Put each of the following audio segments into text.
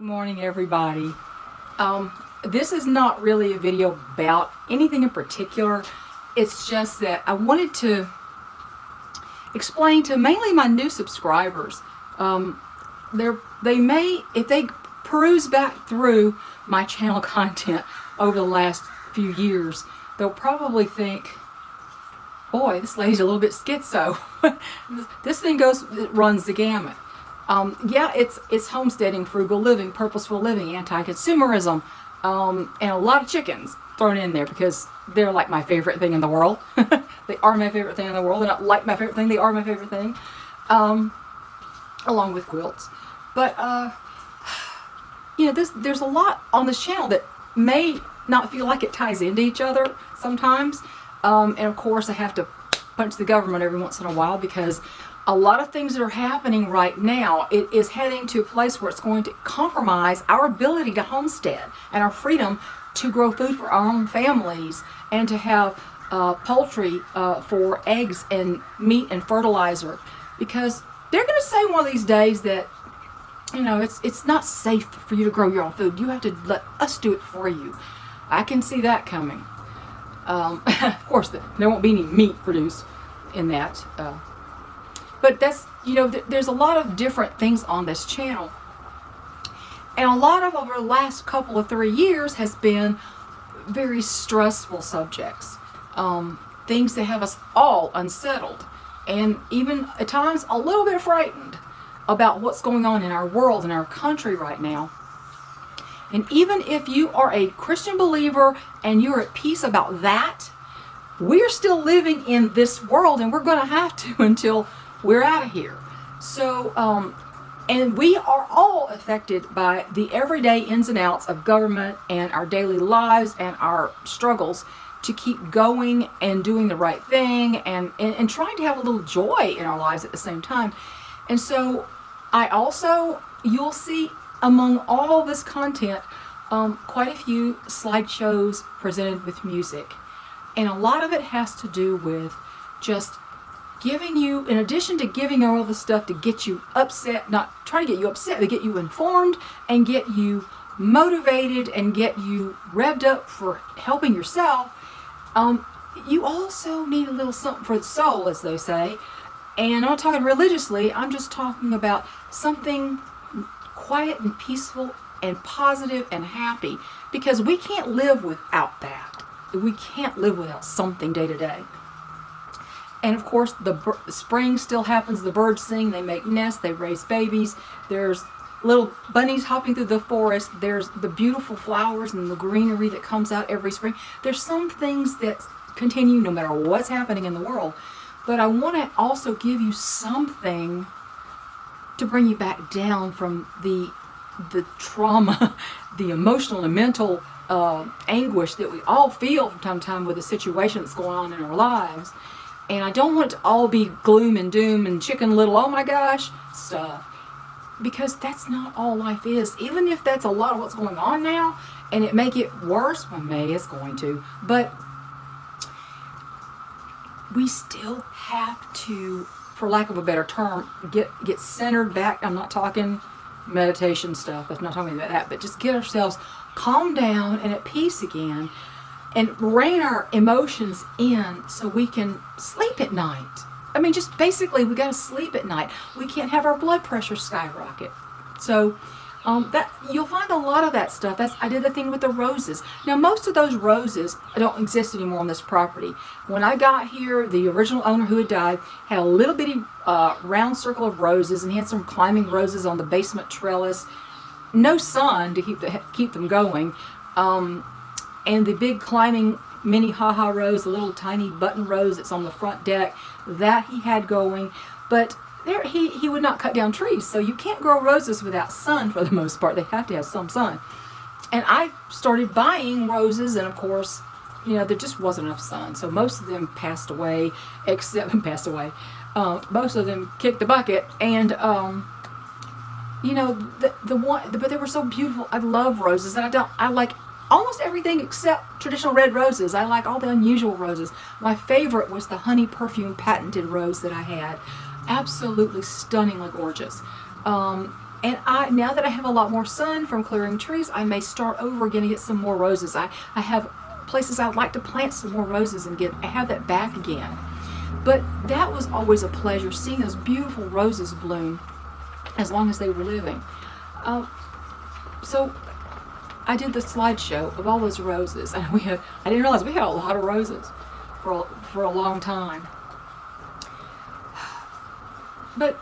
Good morning, everybody. This is not really a video about anything in particular. It's just that I wanted to explain to mainly my new subscribers. They may, if they peruse back through my channel content over the last few years, they'll probably think, boy, this lady's a little bit schizo. This thing runs the gamut. Yeah, it's homesteading, frugal living, purposeful living, anti-consumerism, and a lot of chickens thrown in there because they're like my favorite thing in the world. They are my favorite thing in the world. They're not like my favorite thing, they are my favorite thing, along with quilts. But, there's a lot on this channel that may not feel like it ties into each other sometimes. And of course I have to punch the government every once in a while because a lot of things that are happening right now, it is heading to a place where it's going to compromise our ability to homestead and our freedom to grow food for our own families and to have poultry for eggs and meat and fertilizer, because they're going to say one of these days that, it's not safe for you to grow your own food. You have to let us do it for you. I can see that coming. Of course, there won't be any meat produced in that. But that's, there's a lot of different things on this channel. And a lot of over the last couple of 3 years has been very stressful subjects. Things that have us all unsettled. And even at times a little bit frightened about what's going on in our world, in our country right now. And even if you are a Christian believer and you're at peace about that, we're still living in this world and we're going to have to until we're out of here. So, and we are all affected by the everyday ins and outs of government and our daily lives and our struggles to keep going and doing the right thing and trying to have a little joy in our lives at the same time. And so you'll see among all this content, quite a few slideshows presented with music. And a lot of it has to do with just giving you, in addition to giving all the stuff to get you upset, not trying to get you upset, but get you informed and get you motivated and get you revved up for helping yourself, you also need a little something for the soul, as they say. And I'm not talking religiously, I'm just talking about something quiet and peaceful and positive and happy, because we can't live without that. We can't live without something day to day. And of course, the spring still happens. The birds sing, they make nests, they raise babies. There's little bunnies hopping through the forest. There's the beautiful flowers and the greenery that comes out every spring. There's some things that continue no matter what's happening in the world. But I want to also give you something to bring you back down from the trauma, the emotional and mental anguish that we all feel from time to time with the situation that's going on in our lives. And I don't want it to all be gloom and doom and chicken little, oh my gosh, stuff. Because that's not all life is. Even if that's a lot of what's going on now, and it may get worse, well, maybe it's going to, but we still have to, for lack of a better term, get centered back. I'm not talking meditation stuff, I'm not talking about that, but just get ourselves calmed down and at peace again and rein our emotions in so we can sleep at night. I mean, just basically, we got to sleep at night. We can't have our blood pressure skyrocket. So that you'll find a lot of that stuff. I did the thing with the roses. Now, most of those roses don't exist anymore on this property. When I got here, the original owner who had died had a little bitty round circle of roses, and he had some climbing roses on the basement trellis. No sun to keep them going. And the big climbing mini haha rose, the little tiny button rose that's on the front deck, that he had going. But there he would not cut down trees, so you can't grow roses without sun for the most part. They have to have some sun. And I started buying roses, and of course, there just wasn't enough sun, so most of them passed away, most of them kicked the bucket. And but they were so beautiful. I love roses, and I like almost everything except traditional red roses. I like all the unusual roses. My favorite was the honey perfume patented rose that I had. Absolutely stunningly gorgeous. And now that I have a lot more sun from clearing trees, I may start over again and get some more roses. I have places I'd like to plant some more roses and have that back again. But that was always a pleasure, seeing those beautiful roses bloom as long as they were living. So I did the slideshow of all those roses, and I didn't realize we had a lot of roses for a long time. But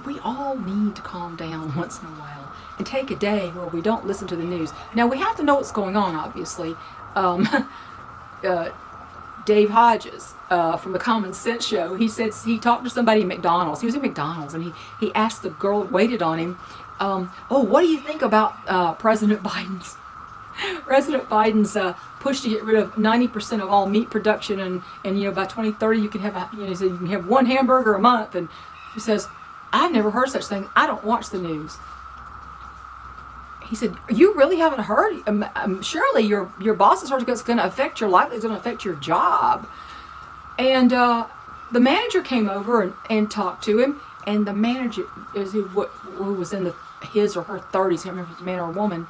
we all need to calm down once in a while and take a day where we don't listen to the news. Now, we have to know what's going on, obviously. Dave Hodges from the Common Sense Show, he said he talked to somebody at McDonald's. He was at McDonald's, and he asked the girl that waited on him, what do you think about President Biden's push to get rid of 90% of all meat production, and by 2030 you can have you can have one hamburger a month. And he says, I've never heard such thing. I don't watch the news. He said, you really haven't heard? Surely your boss's heard it's going to affect your life. It's going to affect your job. And the manager came over and talked to him. And the manager, who was in his or her 30s, I can't remember if it was a man or a woman,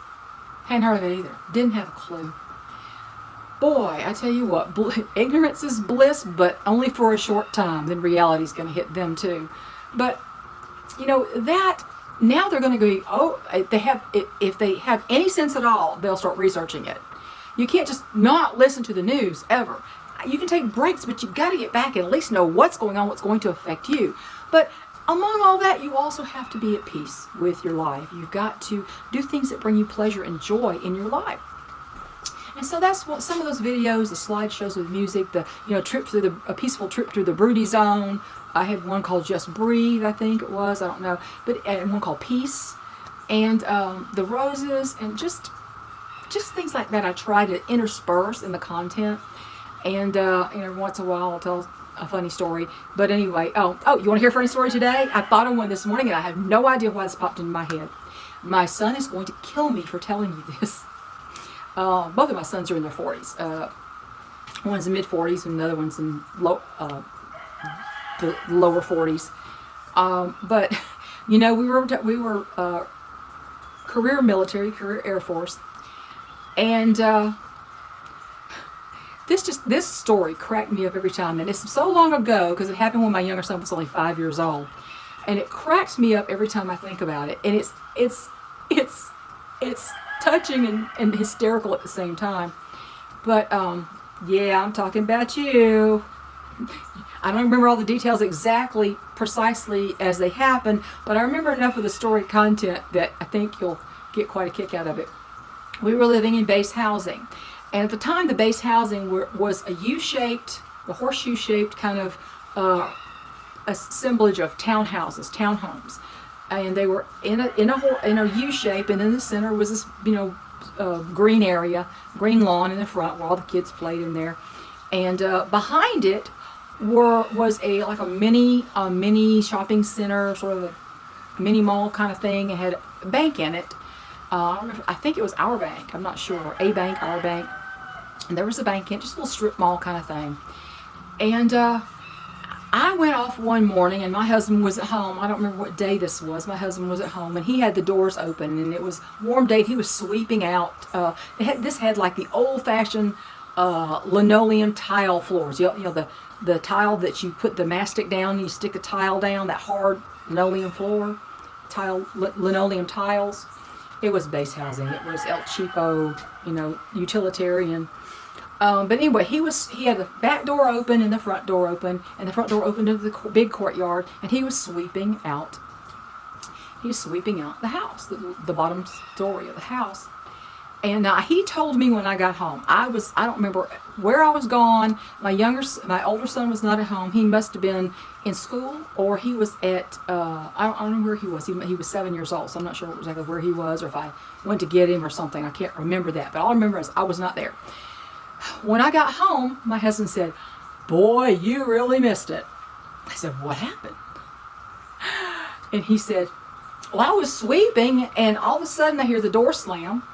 hadn't heard of it either. Didn't have a clue. Boy, I tell you what, ignorance is bliss, but only for a short time. Then reality's going to hit them too. But that. Now they're going to go, if they have any sense at all, they'll start researching it. You can't just not listen to the news ever. You can take breaks, but you've got to get back and at least know what's going on, what's going to affect you. But among all that, you also have to be at peace with your life. You've got to do things that bring you pleasure and joy in your life. And so that's what some of those videos, the slideshows with music, the a peaceful trip through the Broody Zone. I had one called Just Breathe, I think it was, I don't know, and one called Peace, and the roses, and just things like that. I try to intersperse in the content, and every once in a while I'll tell a funny story. But anyway, you want to hear a funny story today? I thought of one this morning, and I have no idea why this popped into my head. My son is going to kill me for telling you this. Both of my sons are in their 40s. One's in mid-40s, and the other one's in the lower 40s. But we were career military, career Air Force, and this story cracked me up every time. And it's so long ago because it happened when my younger son was only 5 years old, and it cracks me up every time I think about it. And it's touching and hysterical at the same time. But yeah, I'm talking about you. I don't remember all the details exactly, precisely as they happened, but I remember enough of the story content that I think you'll get quite a kick out of it. We were living in base housing, and at the time the base housing was a U-shaped, the horseshoe-shaped kind of assemblage of townhouses, townhomes, and they were in a U-shape, and in the center was this green area, green lawn in the front where all the kids played in there, and behind it was a mini shopping center, sort of a mini mall kind of thing. It had a bank in it. I think it was our bank. I'm not sure. A bank, our bank. And there was a bank in it, just a little strip mall kind of thing. And I went off one morning, and my husband was at home. I don't remember what day this was. My husband was at home, and he had the doors open, and it was a warm day. He was sweeping out. This had like the old-fashioned linoleum tile floors. The tile that you put the mastic down, and you stick the tile down, that hard linoleum floor, linoleum tiles. It was base housing. It was El Cheapo, utilitarian. But anyway, he had the back door open and the front door open, and the front door opened into the big courtyard, and he was sweeping out. He was sweeping out the house, the bottom story of the house. And he told me when I got home. I don't remember where I was gone. My older son was not at home. He must have been in school, or he was at, I don't know where he was. He was 7 years old, so I'm not sure exactly where he was, or if I went to get him or something. I can't remember that. But all I remember is I was not there. When I got home, my husband said, "Boy, you really missed it." I said, "What happened?" And he said, "Well, I was sweeping, and all of a sudden I hear the door slam.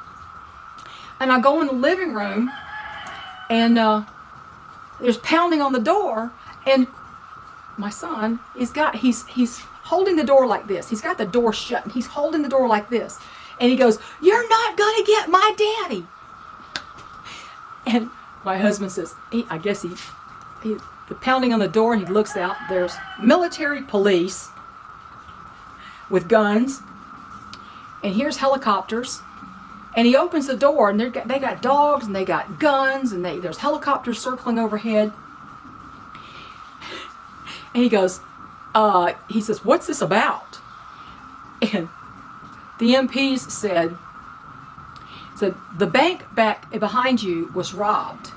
And I go in the living room, and there's pounding on the door, and my son, he's holding the door like this. He's got the door shut and he's holding the door like this. And he goes, "You're not going to get my daddy." And my husband says, I guess he the pounding on the door, and he looks out. There's military police with guns. And here's helicopters. And he opens the door, and they got dogs, and they got guns, and there's helicopters circling overhead. And he goes, he says, "What's this about?" And the MPs said, "The bank back behind you was robbed,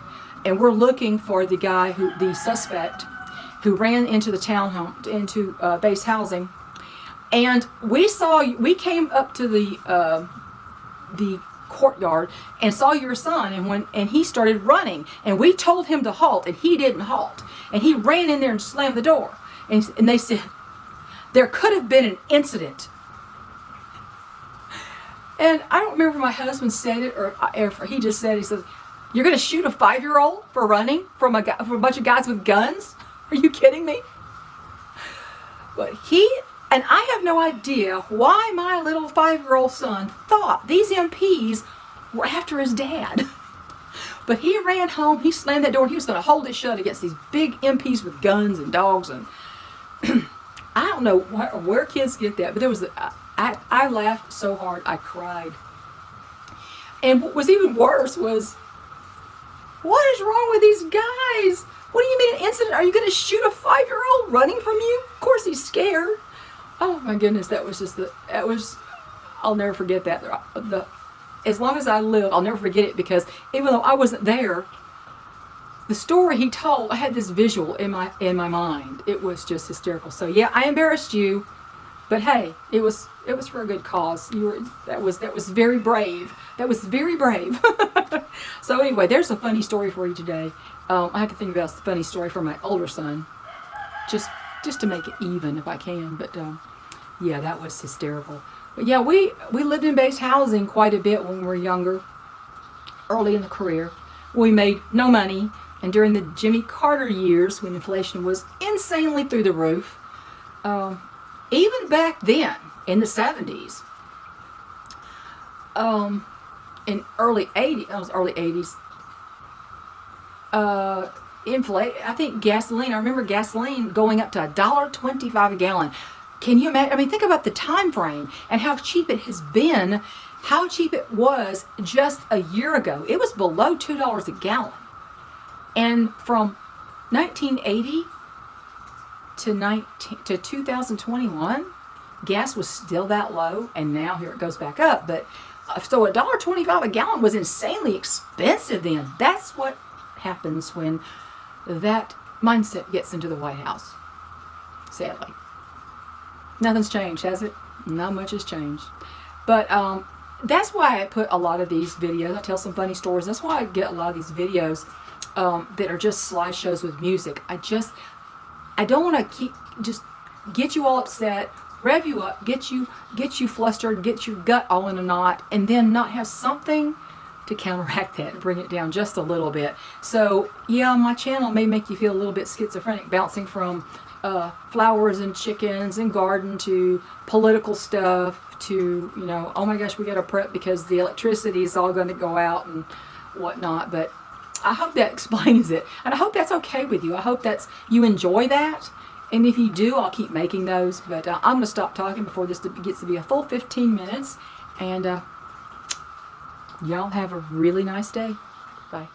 and we're looking for the suspect who ran into the townhome, into base housing. And we came up to the courtyard and saw your son, and he started running, and we told him to halt, and he didn't halt, and he ran in there and slammed the door." And they said, "There could have been an incident." And I don't remember if my husband said it or he just said, he said, "You're going to shoot a 5-year-old for running from a bunch of guys with guns? Are you kidding me?" But and I have no idea why my little 5-year-old son thought these MPs were after his dad. But he ran home, he slammed that door, and he was going to hold it shut against these big MPs with guns and dogs. And I don't know where kids get that, but there was I laughed so hard I cried. And what was even worse was, what is wrong with these guys? What do you mean an incident? Are you going to shoot a 5-year-old running from you? Of course he's scared. Oh my goodness, I'll never forget that. As long as I live, I'll never forget it, because even though I wasn't there, the story he told, I had this visual in my mind. It was just hysterical. So yeah, I embarrassed you, but hey, it was for a good cause. That was very brave. That was very brave. So anyway, there's a funny story for you today. I have to think about a funny story for my older son, just to make it even if I can. But yeah, that was hysterical. But yeah, we lived in base housing quite a bit when we were younger, early in the career. We made no money, and during the Jimmy Carter years, when inflation was insanely through the roof, even back then in the 70s, in early 80s, I think gasoline, I remember gasoline going up to $1.25 a gallon. Can you imagine? I mean, think about the time frame and how cheap it has been, how cheap it was just a year ago. It was below $2 a gallon. And from 1980 to 2021, gas was still that low, and now here it goes back up. But so $1.25 a gallon was insanely expensive then. That's what happens when that mindset gets into the White House, sadly. Nothing's changed, has it? Not much has changed. But that's why I put a lot of these videos. I tell some funny stories. That's why I get a lot of these videos that are just slideshows with music. I don't want to just get you all upset, rev you up, get you flustered, get your gut all in a knot, and then not have something to counteract that and bring it down just a little bit. So yeah, my channel may make you feel a little bit schizophrenic, bouncing from flowers and chickens and garden to political stuff to, oh my gosh, we got to prep because the electricity is all going to go out and whatnot. But I hope that explains it, and I hope that's okay with you. I hope you enjoy that, and if you do, I'll keep making those. But I'm going to stop talking before this gets to be a full 15 minutes, and y'all have a really nice day. Bye.